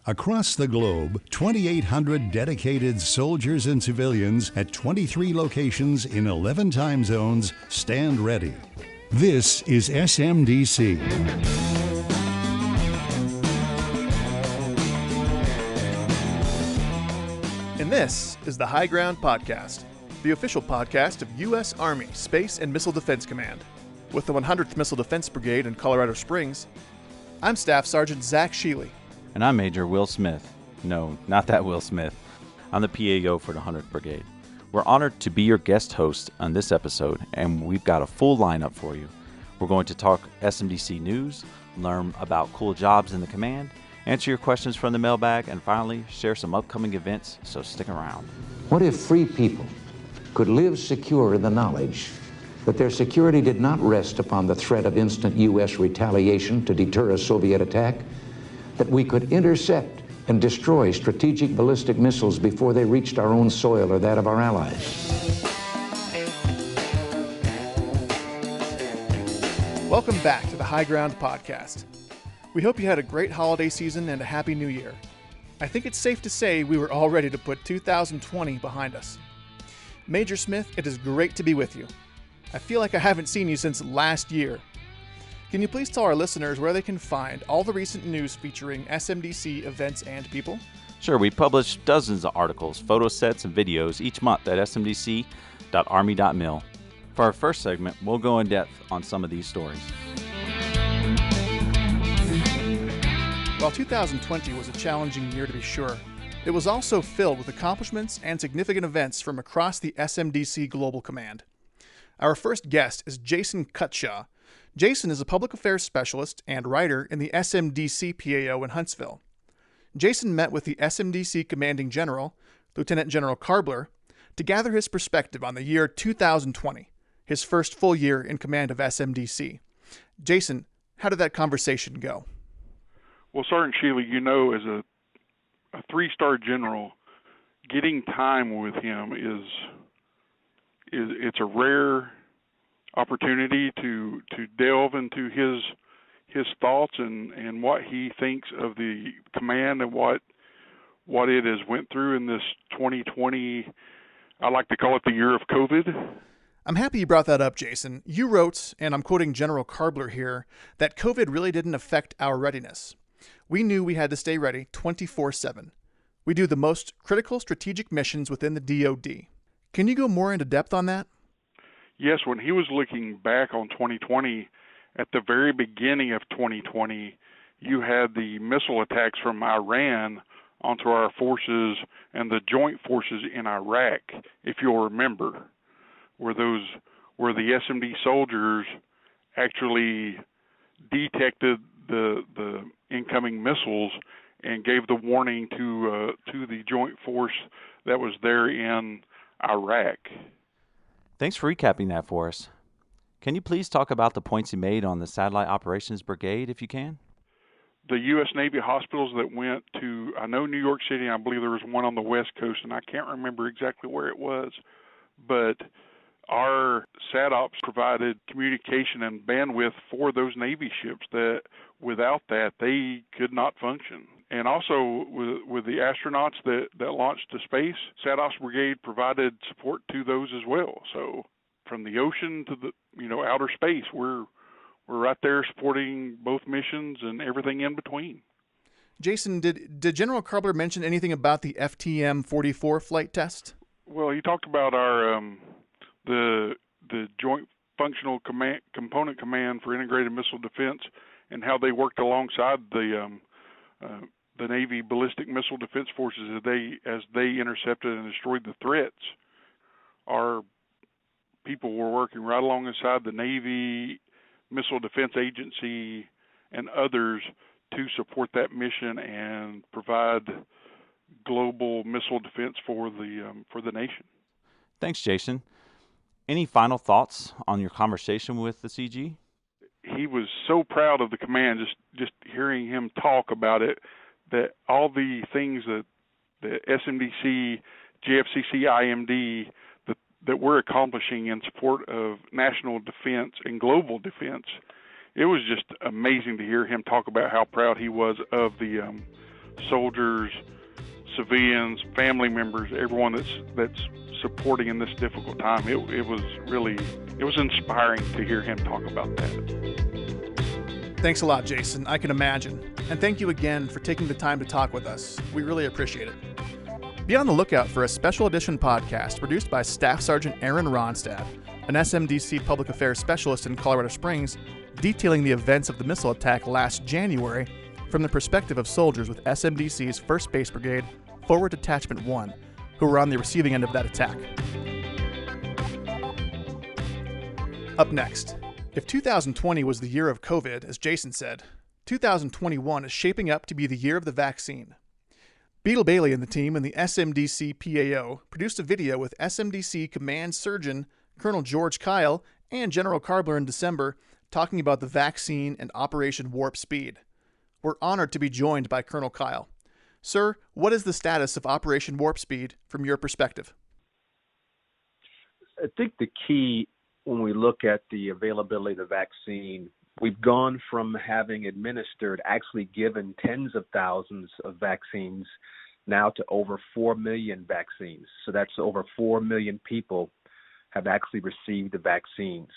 Across the globe, 2,800 dedicated soldiers and civilians at 23 locations in 11 time zones stand ready. This is SMDC. And this is the High Ground Podcast, the official podcast of U.S. Army Space and Missile Defense Command. With the 100th Missile Defense Brigade in Colorado Springs, I'm Staff Sgt. Zach Sheely. And I'm Major Will Smith. No, not that Will Smith. I'm the PAO for the 100th Brigade. We're honored to be your guest host on this episode, and we've got a full lineup for you. We're going to talk SMDC news, learn about cool jobs in the command, answer your questions from the mailbag, and finally, share some upcoming events, so stick around. What if free people could live secure in the knowledge that their security did not rest upon the threat of instant U.S. retaliation to deter a Soviet attack, that we could intercept and destroy strategic ballistic missiles before they reached our own soil or that of our allies? Welcome back to the High Ground Podcast. We hope you had a great holiday season and a happy new year. I think it's safe to say we were all ready to put 2020 behind us. Major Smith, it is great to be with you. I feel like I haven't seen you since last year. Can you please tell our listeners where they can find all the recent news featuring SMDC events and people? Sure, we publish dozens of articles, photo sets, and videos each month at smdc.army.mil. For our first segment, we'll go in depth on some of these stories. While 2020 was a challenging year to be sure, it was also filled with accomplishments and significant events from across the SMDC Global Command. Our first guest is Jason Cutshaw. Jason is a public affairs specialist and writer in the SMDC PAO in Huntsville. Jason met with the SMDC Commanding General, Lieutenant General Karbler, to gather his perspective on the year 2020, his first full year in command of SMDC. Jason, how did that conversation go? Well, Sergeant Sheely, you know, as a three-star general, getting time with him it's a rare opportunity to delve into his thoughts and what he thinks of the command and what it has went through in this 2020. I like to call it the year of COVID. I'm happy you brought that up, Jason. You wrote, and I'm quoting General Karbler here, that COVID really didn't affect our readiness. We knew we had to stay ready 24/7. We do the most critical strategic missions within the DoD. Can you go more into depth on that? Yes, when he was looking back on 2020, at the very beginning of 2020, you had the missile attacks from Iran onto our forces and the joint forces in Iraq, if you'll remember, where the SMD soldiers actually detected the incoming missiles and gave the warning to the joint force that was there in Iraq. Thanks for recapping that for us. Can you please talk about the points you made on the Satellite Operations Brigade, if you can? The U.S. Navy hospitals that went to, I know New York City, and I believe there was one on the West Coast, and I can't remember exactly where it was, but our SATOPs provided communication and bandwidth for those Navy ships that without that they could not function. And also with the astronauts that launched to space, SATOPs Brigade provided support to those as well. So from the ocean to the outer space, we're right there supporting both missions and everything in between. Jason, did General Karbler mention anything about the FTM-44 flight test? Well, he talked about our the Joint Functional Component Command for Integrated Missile Defense and how they worked alongside the Navy Ballistic Missile Defense Forces as they intercepted and destroyed the threats. Our people were working right alongside the Navy Missile Defense Agency and others to support that mission and provide global missile defense for the nation. Thanks, Jason. Any final thoughts on your conversation with the CG? He was so proud of the command, just hearing him talk about it, that all the things that the SMDC, JFCC, IMD, that we're accomplishing in support of national defense and global defense, it was just amazing to hear him talk about how proud he was of the soldiers, civilians, family members, everyone that's supporting in this difficult time. It was inspiring to hear him talk about that. Thanks a lot, Jason. I can imagine. And thank you again for taking the time to talk with us. We really appreciate it. Be on the lookout for a special edition podcast produced by Staff Sgt. Aaron Ronstadt, an SMDC public affairs specialist in Colorado Springs, detailing the events of the missile attack last January from the perspective of soldiers with SMDC's 1st Base Brigade, Forward Detachment 1, who were on the receiving end of that attack. Up next, if 2020 was the year of COVID, as Jason said, 2021 is shaping up to be the year of the vaccine. Beetle Bailey and the team in the SMDC PAO produced a video with SMDC Command Surgeon Colonel George Kyle and General Karbler in December talking about the vaccine and Operation Warp Speed. We're honored to be joined by Colonel Kyle. Sir, what is the status of Operation Warp Speed from your perspective? I think the key when we look at the availability of the vaccine, we've gone from having administered, actually given tens of thousands of vaccines now to over 4 million vaccines. So that's over 4 million people have actually received the vaccines.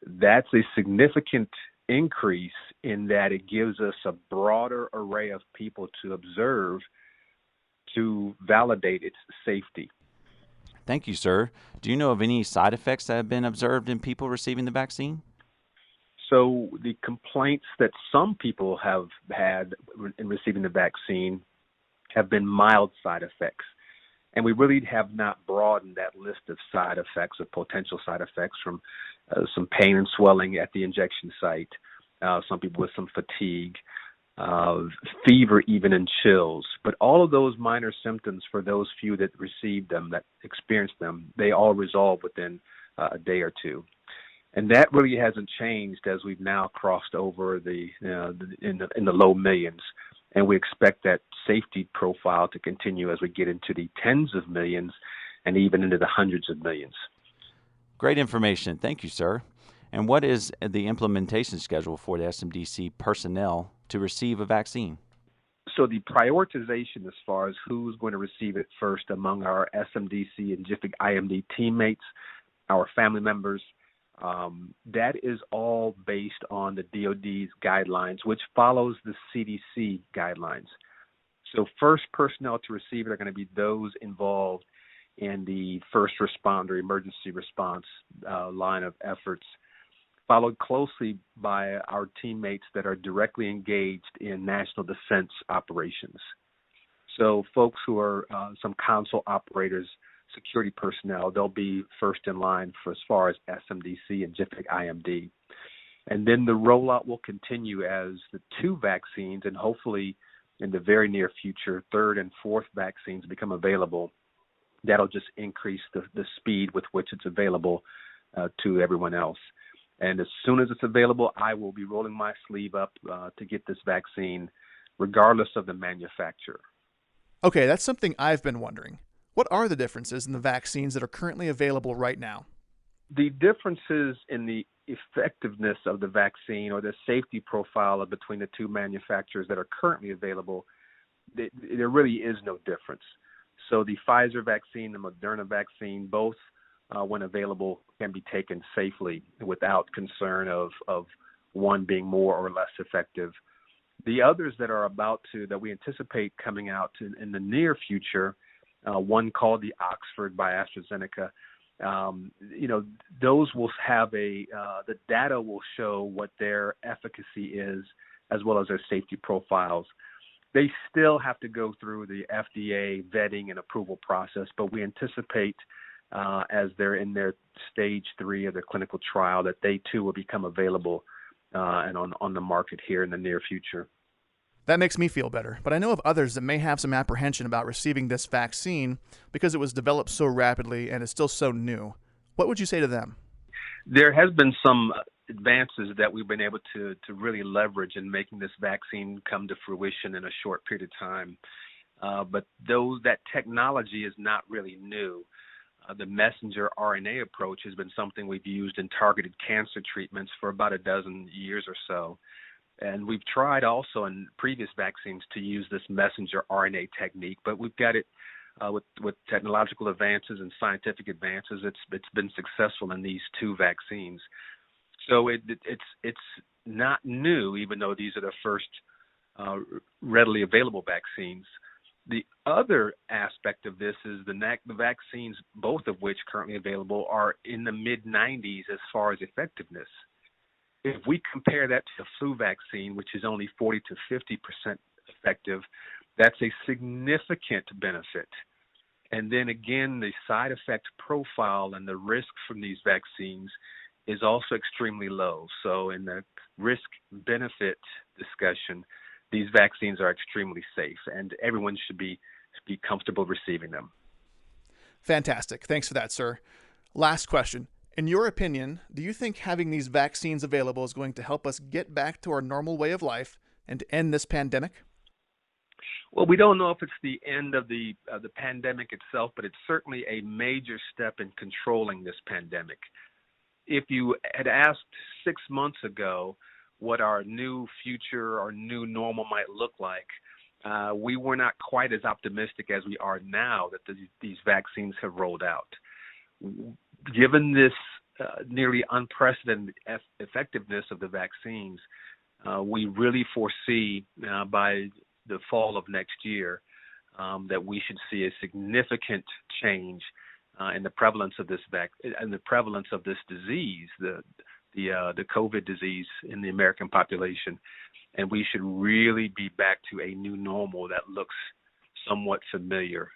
That's a significant increase in that it gives us a broader array of people to observe to validate its safety. Thank you, sir. Do you know of any side effects that have been observed in people receiving the vaccine? So the complaints that some people have had in receiving the vaccine have been mild side effects. And we really have not broadened that list of side effects, of potential side effects, from some pain and swelling at the injection site, some people with some fatigue, fever even, and chills. But all of those minor symptoms for those few that received them, that experienced them, they all resolve within a day or two. And that really hasn't changed as we've now crossed over in the low millions. And we expect that safety profile to continue as we get into the tens of millions and even into the hundreds of millions. Great information. Thank you, sir. And what is the implementation schedule for the SMDC personnel to receive a vaccine? So the prioritization as far as who's going to receive it first among our SMDC and GIFIC IMD teammates, our family members, that is all based on the DoD's guidelines, which follows the CDC guidelines. So first personnel to receive it are going to be those involved in the first responder emergency response line of efforts, followed closely by our teammates that are directly engaged in national defense operations. So folks who are some console operators, security personnel, they'll be first in line for as far as SMDC and GIFIC IMD. And then the rollout will continue as the 2 vaccines, and hopefully in the very near future, 3rd and 4th vaccines become available. That'll just increase the speed with which it's available to everyone else. And as soon as it's available, I will be rolling my sleeve up to get this vaccine, regardless of the manufacturer. Okay, that's something I've been wondering. What are the differences in the vaccines that are currently available right now? The differences in the effectiveness of the vaccine or the safety profile between the 2 manufacturers that are currently available, there really is no difference. So the Pfizer vaccine, the Moderna vaccine, both, when available, can be taken safely without concern of one being more or less effective. The others that are that we anticipate coming out in the near future, one called the Oxford by AstraZeneca, those will have the data will show what their efficacy is as well as their safety profiles. They still have to go through the FDA vetting and approval process, but we anticipate as they're in their stage 3 of their clinical trial that they too will become available and on the market here in the near future. That makes me feel better, but I know of others that may have some apprehension about receiving this vaccine because it was developed so rapidly and is still so new. What would you say to them? There has been some advances that we've been able to really leverage in making this vaccine come to fruition in a short period of time. But that technology is not really new. The messenger RNA approach has been something we've used in targeted cancer treatments for about a dozen years or so. And we've tried also in previous vaccines to use this messenger RNA technique, but we've got it with technological advances and scientific advances. It's been successful in these two vaccines. So it's not new, even though these are the first readily available vaccines. The other aspect of this is the vaccines, both of which currently available, are in the mid-90s as far as effectiveness. If we compare that to the flu vaccine, which is only 40 to 50% effective, that's a significant benefit. And then again, the side effect profile and the risk from these vaccines is also extremely low. So in the risk-benefit discussion, these vaccines are extremely safe, and everyone should be comfortable receiving them. Fantastic. Thanks for that, sir. Last question. In your opinion, do you think having these vaccines available is going to help us get back to our normal way of life and to end this pandemic? Well, we don't know if it's the end of the pandemic itself, but it's certainly a major step in controlling this pandemic. If you had asked 6 months ago what our new future or new normal might look like, we were not quite as optimistic as we are now that these vaccines have rolled out. Given this nearly unprecedented effectiveness of the vaccines, we really foresee by the fall of next year that we should see a significant change in the prevalence of this disease, the COVID disease in the American population, and we should really be back to a new normal that looks somewhat familiar.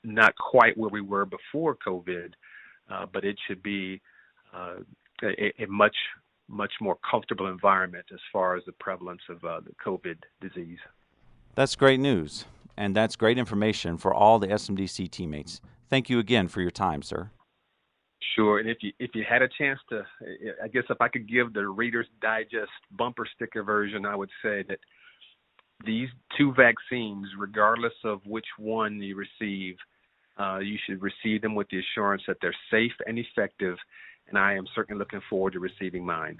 Not quite where we were before COVID, but it should be a much more comfortable environment as far as the prevalence of the COVID disease. That's great news, and that's great information for all the SMDC teammates. Thank you again for your time, sir. Sure, and if you had a chance to, I guess if I could give the Reader's Digest bumper sticker version, I would say that these two vaccines, regardless of which one you receive, you should receive them with the assurance that they're safe and effective, and I am certainly looking forward to receiving mine.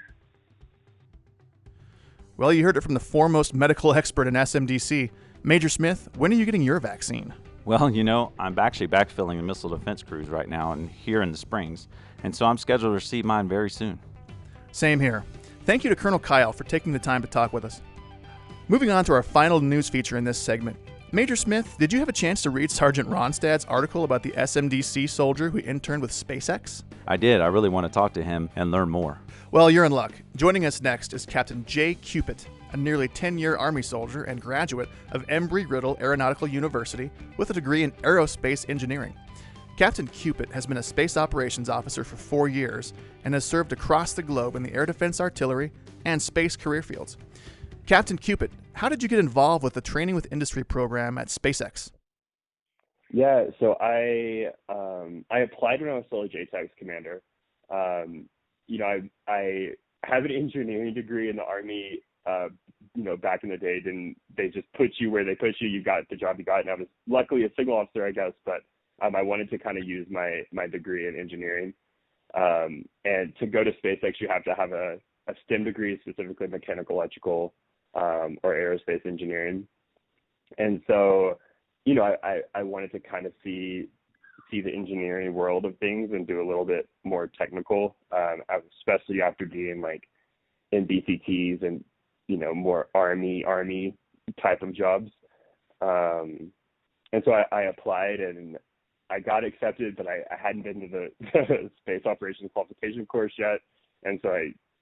Well, you heard it from the foremost medical expert in SMDC. Major Smith, when are you getting your vaccine? Well, I'm actually backfilling the missile defense crews right now and here in the Springs, and so I'm scheduled to receive mine very soon. Same here. Thank you to Colonel Kyle for taking the time to talk with us. Moving on to our final news feature in this segment. Major Smith, did you have a chance to read Sergeant Ronstadt's article about the SMDC soldier who interned with SpaceX? I did. I really want to talk to him and learn more. Well, you're in luck. Joining us next is Captain Jay Cupit, a nearly 10-year Army soldier and graduate of Embry-Riddle Aeronautical University with a degree in aerospace engineering. Captain Cupit has been a space operations officer for 4 years and has served across the globe in the air defense artillery and space career fields. Captain Cupit, how did you get involved with the Training with Industry program at SpaceX? Yeah, so I applied when I was still a JTAGS commander. I have an engineering degree in the Army. Back in the day, they just put you where they put you. You got the job you got, and I was luckily a signal officer, I guess. But I wanted to kind of use my degree in engineering. And to go to SpaceX, you have to have a STEM degree, specifically mechanical, electrical, or aerospace engineering. And so, I wanted to kind of see the engineering world of things and do a little bit more technical, especially after being like in BCTs and more army type of jobs. And so I applied and I got accepted, but I hadn't been to the space operations qualification course yet. And so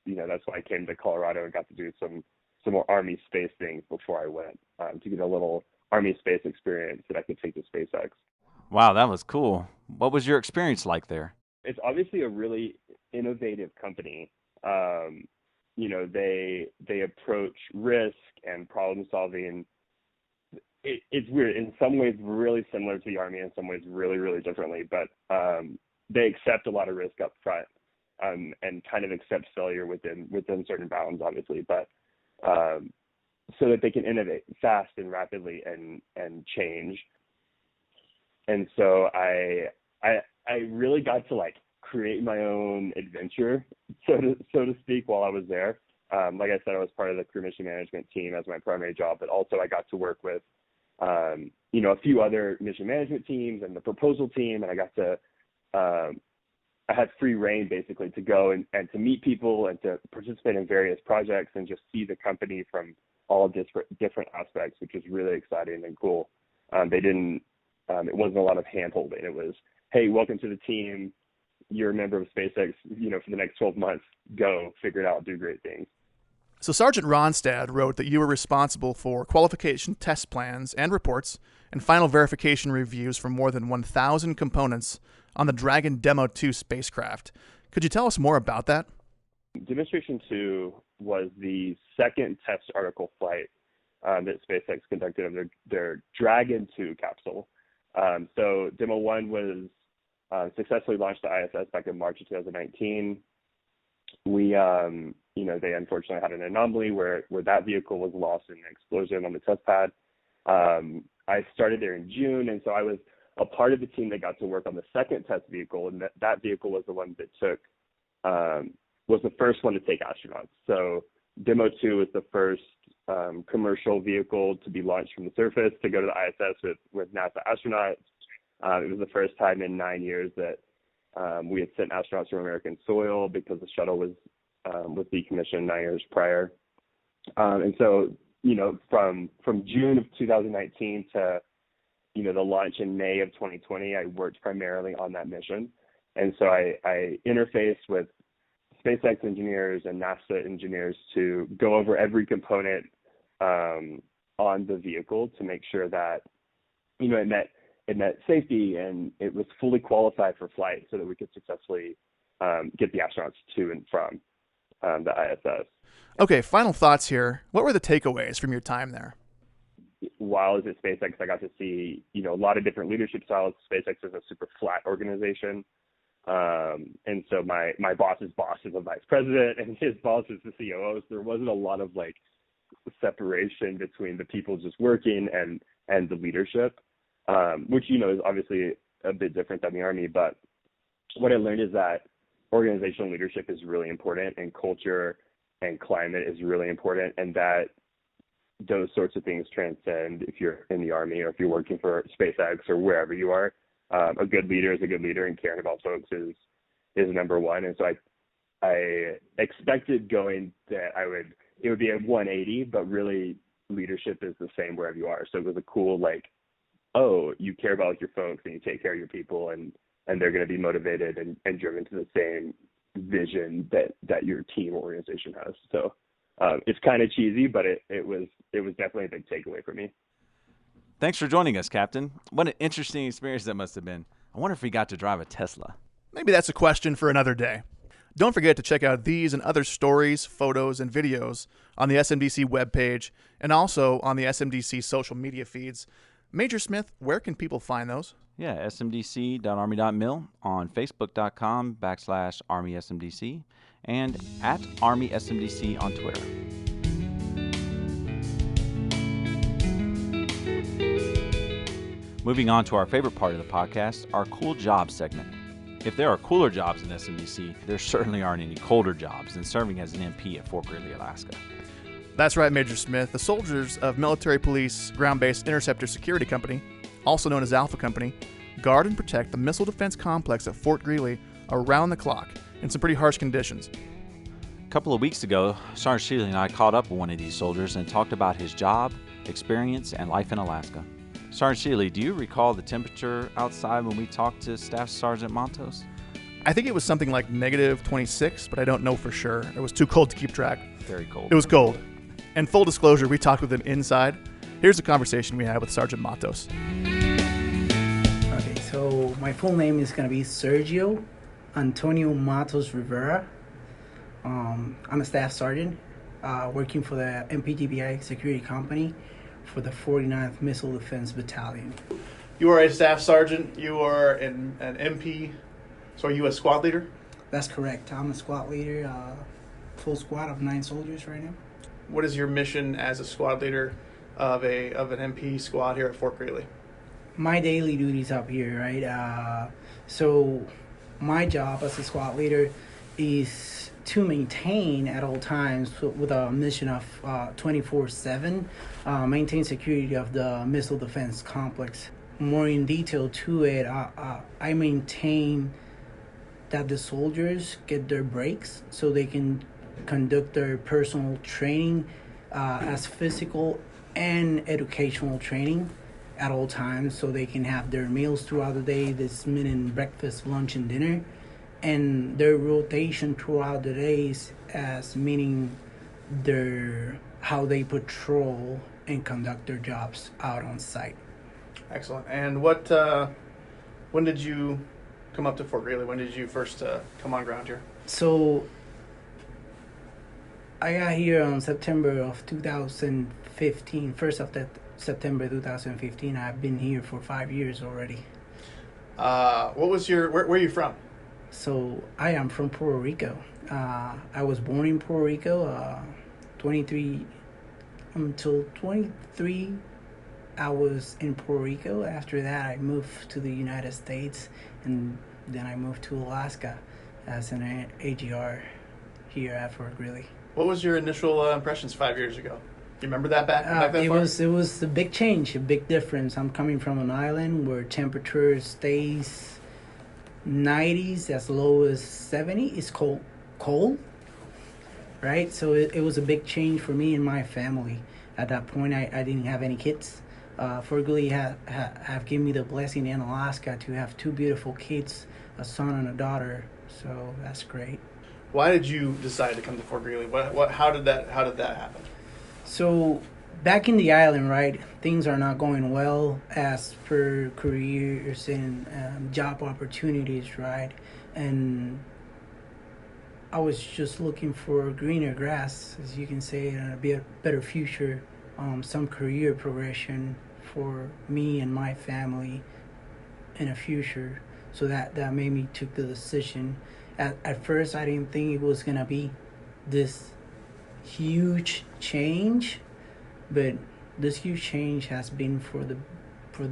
that's why I came to Colorado and got to do some more Army space things before I went, to get a little Army space experience that I could take to SpaceX. Wow, that was cool. What was your experience like there? It's obviously a really innovative company. They approach risk and problem solving. It's weird. In some ways, really similar to the Army. In some ways, really, really differently. But they accept a lot of risk up front, and kind of accept failure within certain bounds, obviously. But so that they can innovate fast and rapidly and change. And so I really got to like create my own adventure, so to speak, while I was there. Like I said, I was part of the crew mission management team as my primary job, but also I got to work with, a few other mission management teams and the proposal team, and I got to, I had free reign basically to go and to meet people and to participate in various projects and just see the company from all different aspects, which was really exciting and cool. It wasn't a lot of hand holding. It was, hey, welcome to the team. You're a member of SpaceX, for the next 12 months, go figure it out, do great things. So Sergeant Ronstad wrote that you were responsible for qualification test plans and reports and final verification reviews for more than 1,000 components on the Dragon Demo 2 spacecraft. Could you tell us more about that? Demonstration 2 was the second test article flight that SpaceX conducted of their Dragon 2 capsule. So Demo 1 was successfully launched to ISS back in March of 2019. We, they unfortunately had an anomaly where that vehicle was lost in an explosion on the test pad. I started there in June, and so I was a part of the team that got to work on the second test vehicle, and that vehicle was the one that was the first one to take astronauts. So Demo 2 was the first commercial vehicle to be launched from the surface to go to the ISS with NASA astronauts. It was the first time in 9 years that we had sent astronauts from American soil because the shuttle was decommissioned 9 years prior. And so, from June of 2019 to, the launch in May of 2020, I worked primarily on that mission. And so I interfaced with SpaceX engineers and NASA engineers to go over every component on the vehicle to make sure that, it met safety and it was fully qualified for flight so that we could successfully get the astronauts to and from the ISS. Okay, final thoughts here. What were the takeaways from your time there? While I was at SpaceX, I got to see, a lot of different leadership styles. SpaceX is a super flat organization. And so my boss's boss is a vice president and his boss is the COO. So there wasn't a lot of separation between the people just working and the leadership, which, is obviously a bit different than the Army. But what I learned is that organizational leadership is really important and culture and climate is really important, and that those sorts of things transcend if you're in the Army or if you're working for SpaceX or wherever you are. A good leader is a good leader, and caring about folks is number one. And so I expected going that it would be a 180, but really leadership is the same wherever you are. So it was a cool, you care about your folks and you take care of your people, and they're going to be motivated and driven to the same vision that your team or organization has. So it's kind of cheesy, but it was definitely a big takeaway for me. Thanks for joining us, Captain. What an interesting experience that must have been. I wonder if we got to drive a Tesla. Maybe that's a question for another day. Don't forget to check out these and other stories, photos, and videos on the SMDC webpage and also on the SMDC social media feeds. Major Smith, where can people find those? Yeah, smdc.army.mil, on facebook.com/ArmySMDC, and at ArmySMDC on Twitter. Moving on to our favorite part of the podcast, our cool jobs segment. If there are cooler jobs in SMDC, there certainly aren't any colder jobs than serving as an MP at Fort Greely, Alaska. That's right, Major Smith. The soldiers of Military Police Ground-Based Interceptor Security Company, also known as Alpha Company, guard and protect the missile defense complex at Fort Greely around the clock in some pretty harsh conditions. A couple of weeks ago, Sergeant Sheely and I caught up with one of these soldiers and talked about his job, experience, and life in Alaska. Sergeant Sheely, do you recall the temperature outside when we talked to Staff Sgt. Matos? I think it was something like -26, but I don't know for sure. It was too cold to keep track. Very cold. It was cold. And full disclosure, we talked with him inside. Here's a conversation we had with Sergeant Matos. Okay, so my full name is going to be Sergio Antonio Matos Rivera. I'm a staff sergeant working for the MPGBI Security Company for the 49th Missile Defense Battalion. You are a staff sergeant. You are an MP. So are you a squad leader? That's correct. I'm a squad leader, full squad of 9 soldiers right now. What is your mission as a squad leader of an MP squad here at Fort Greely? My daily duties up here, right? So my job as a squad leader is to maintain at all times with a mission of 24/7, maintain security of the missile defense complex. More in detail to it, I maintain that the soldiers get their breaks so they can conduct their personal training as physical and educational training at all times, so they can have their meals throughout the day, this meaning breakfast, lunch, and dinner, and their rotation throughout the days as meaning how they patrol and conduct their jobs out on site. Excellent. And when did you come up to Fort Greely? When did you first come on ground here? So I got here on September of 2015, first of that September 2015. I've been here for 5 years already. Where are you from? So I am from Puerto Rico. I was born in Puerto Rico. 23 until 23, I was in Puerto Rico. After that, I moved to the United States, and then I moved to Alaska as an AGR here at Fort Greely. What was your initial impressions 5 years ago? Do you remember that back that it far? It was a big change, a big difference. I'm coming from an island where temperature stays 90s as low as 70. It's cold, right? So it was a big change for me and my family. At that point, I didn't have any kids. Fort Greely have given me the blessing in Alaska to have 2 beautiful kids, a son and a daughter. So that's great. Why did you decide to come to Fort Greely? How did that happen? So back in the island, right, things are not going well as per careers and job opportunities, right? And I was just looking for greener grass, as you can say, and a better future, some career progression for me and my family in a future. So that made me took the decision. At first, I didn't think it was gonna be this huge change, but this huge change has been for the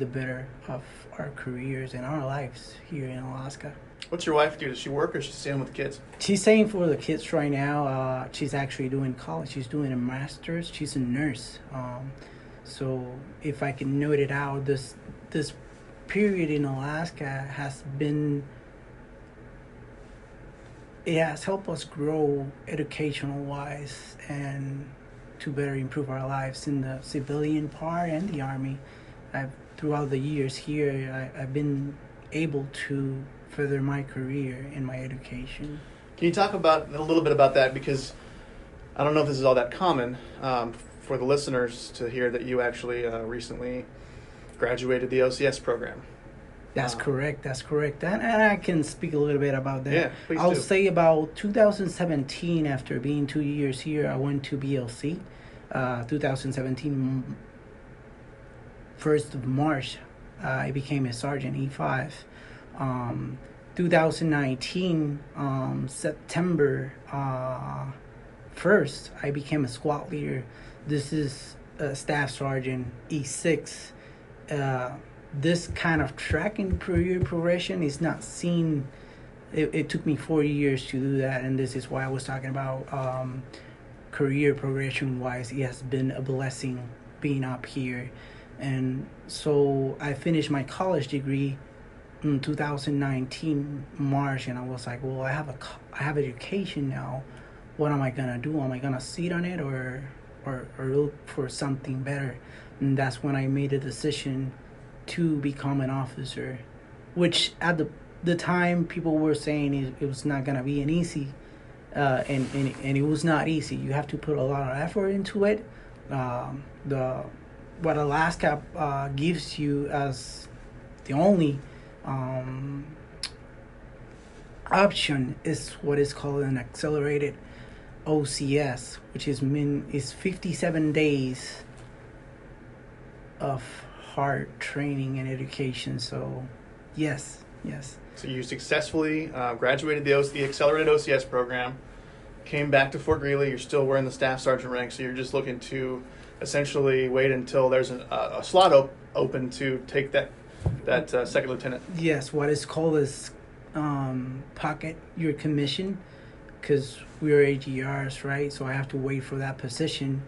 better of our careers and our lives here in Alaska. What's your wife do? Does she work or is she staying with the kids? She's staying for the kids right now. She's actually doing college. She's doing a master's. She's a nurse. So if I can note it out, this period in Alaska has helped us grow educational wise and to better improve our lives in the civilian part and the Army. Throughout the years here, I've been able to further my career in my education. Can you talk a little bit about that? Because I don't know if this is all that common for the listeners to hear that you actually recently graduated the OCS program. That's correct. And I can speak a little bit about that. Yeah, please I'll do. say about 2017, after being 2 years here, I went to BLC. 2017, 1st of March, I became a sergeant E5. 2019, September 1st, I became a squad leader. This is Staff Sergeant E6. This kind of track and career progression is not seen. It took me 4 years to do that, and this is why I was talking about career progression wise. It has been a blessing being up here. And so I finished my college degree in 2019 March, and I was like, well, I have education now. What am I gonna do? Am I gonna sit on it or look for something better? And that's when I made a decision to become an officer, which at the time people were saying it was not gonna be an easy, and it was not easy. You have to put a lot of effort into it. What Alaska gives you as the only option is what is called an accelerated OCS, which is 57 days of hard training and education. So yes. So you successfully graduated the accelerated OCS program, came back to Fort Greely. You're still wearing the staff sergeant rank, so you're just looking to essentially wait until there's a slot open to take that second lieutenant. Yes, what is called is pocket your commission. because we're AGRs, right? So I have to wait for that position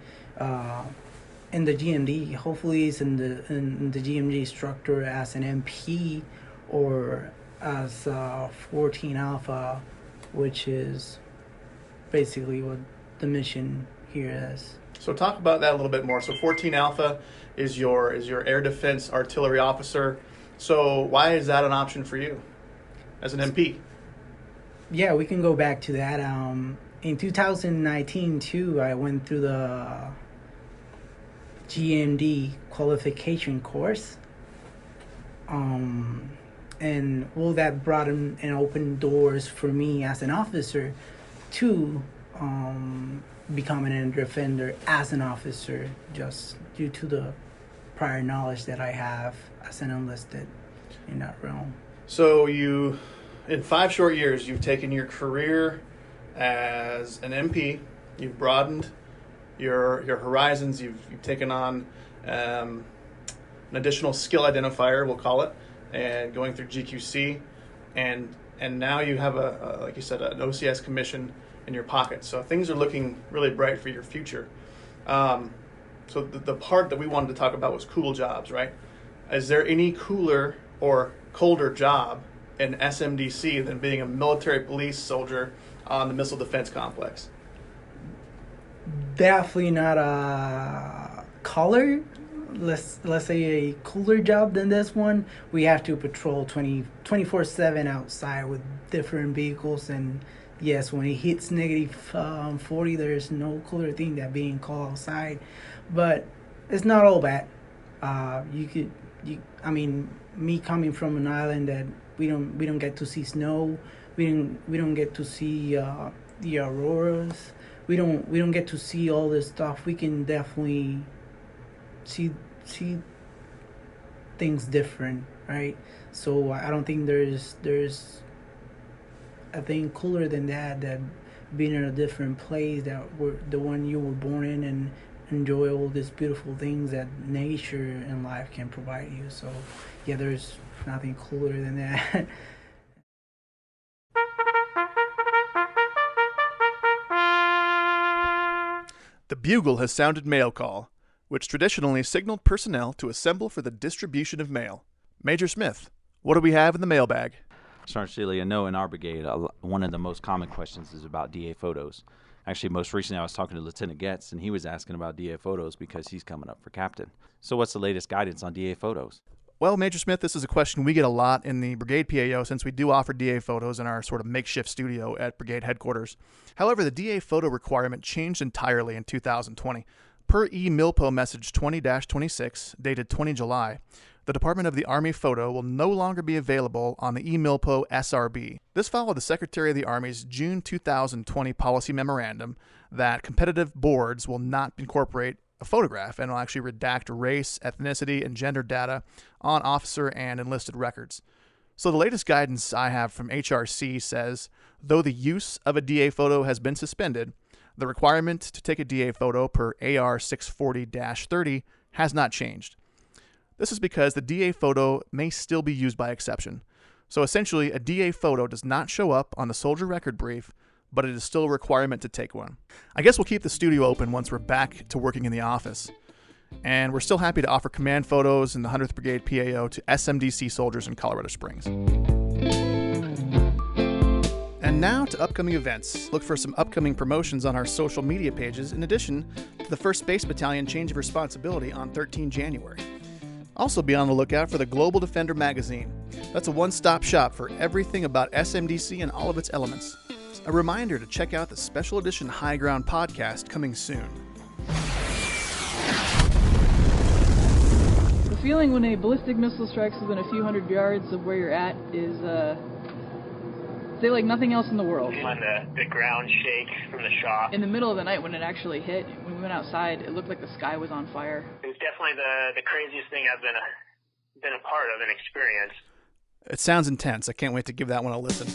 in the GMD. Hopefully, it's in the GMD structure as an MP or as 14 Alpha, which is basically what the mission here is. So talk about that a little bit more. So 14 Alpha is your air defense artillery officer. So why is that an option for you as an MP? Yeah, we can go back to that. In 2019 too, I went through the GMD qualification course. And all that brought in and opened doors for me as an officer to becoming a defender as an officer, just due to the prior knowledge that I have as an enlisted in that realm. So you, in 5 short years, you've taken your career as an MP, you've broadened your horizons, you've taken on an additional skill identifier, we'll call it, and going through GQC, and now you have a like you said, an OCS commission in your pocket. So things are looking really bright for your future. So the part that we wanted to talk about was cool jobs, right? Is there any cooler or colder job in SMDC than being a military police soldier on the missile defense complex? Definitely not a color. Let's say a cooler job than this one. We have to patrol 24/7 outside with different vehicles, and yes, when it hits negative 40, there's no cooler thing than being called outside. But it's not all bad. Me coming from an island that we don't get to see snow, we don't get to see the auroras, we don't get to see all this stuff. We can definitely see things different, right? So I don't think there's a thing cooler than that being in a different place, that the one you were born in, and enjoy all these beautiful things that nature and life can provide you. So yeah, there's nothing cooler than that. The bugle has sounded mail call, which traditionally signaled personnel to assemble for the distribution of mail. Major Smith, what do we have in the mailbag? Sergeant Sheely, I know in our brigade, one of the most common questions is about DA photos. Actually, most recently I was talking to Lieutenant Getz, and he was asking about DA photos because he's coming up for captain. So what's the latest guidance on DA photos? Well, Major Smith, this is a question we get a lot in the Brigade PAO, since we do offer DA photos in our sort of makeshift studio at Brigade headquarters. However, the DA photo requirement changed entirely in 2020. Per e-Milpo message 20-26, dated 20 July, the Department of the Army photo will no longer be available on the e-Milpo SRB. This followed the Secretary of the Army's June 2020 policy memorandum that competitive boards will not incorporate a photograph and will actually redact race, ethnicity, and gender data on officer and enlisted records. So the latest guidance I have from HRC says, though the use of a DA photo has been suspended, the requirement to take a DA photo per AR 640-30 has not changed. This is because the DA photo may still be used by exception. So essentially, a DA photo does not show up on the soldier record brief, but it is still a requirement to take one. I guess we'll keep the studio open once we're back to working in the office. And we're still happy to offer command photos in the 100th Brigade PAO to SMDC soldiers in Colorado Springs. And now to upcoming events. Look for some upcoming promotions on our social media pages, in addition to the 1st Space Battalion Change of Responsibility on 13 January. Also be on the lookout for the Global Defender magazine. That's a one-stop shop for everything about SMDC and all of its elements. A reminder to check out the special edition High Ground podcast coming soon. The feeling when a ballistic missile strikes within a few hundred yards of where you're at is, say, like nothing else in the world. When the ground shakes from the shock. In the middle of the night when it actually hit, when we went outside, it looked like the sky was on fire. It was definitely the craziest thing I've been a part of and experienced. It sounds intense. I can't wait to give that one a listen.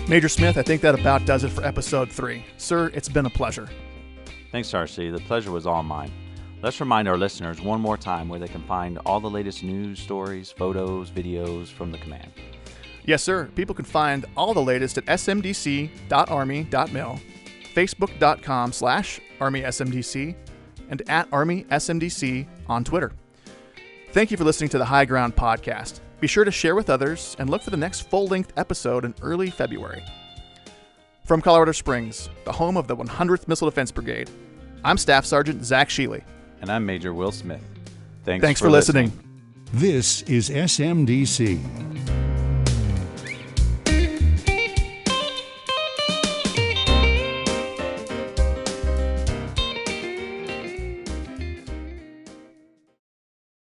Major Smith, I think that about does it for episode 3. Sir, it's been a pleasure. Thanks, RC. The pleasure was all mine. Let's remind our listeners one more time where they can find all the latest news, stories, photos, videos from the command. Yes, sir. People can find all the latest at smdc.army.mil, facebook.com/ArmySMDC, and at ArmySMDC on Twitter. Thank you for listening to the High Ground podcast. Be sure to share with others and look for the next full-length episode in early February. From Colorado Springs, the home of the 100th Missile Defense Brigade, I'm Staff Sergeant Zach Sheely. And I'm Major Will Smith. Thanks for listening. This is SMDC.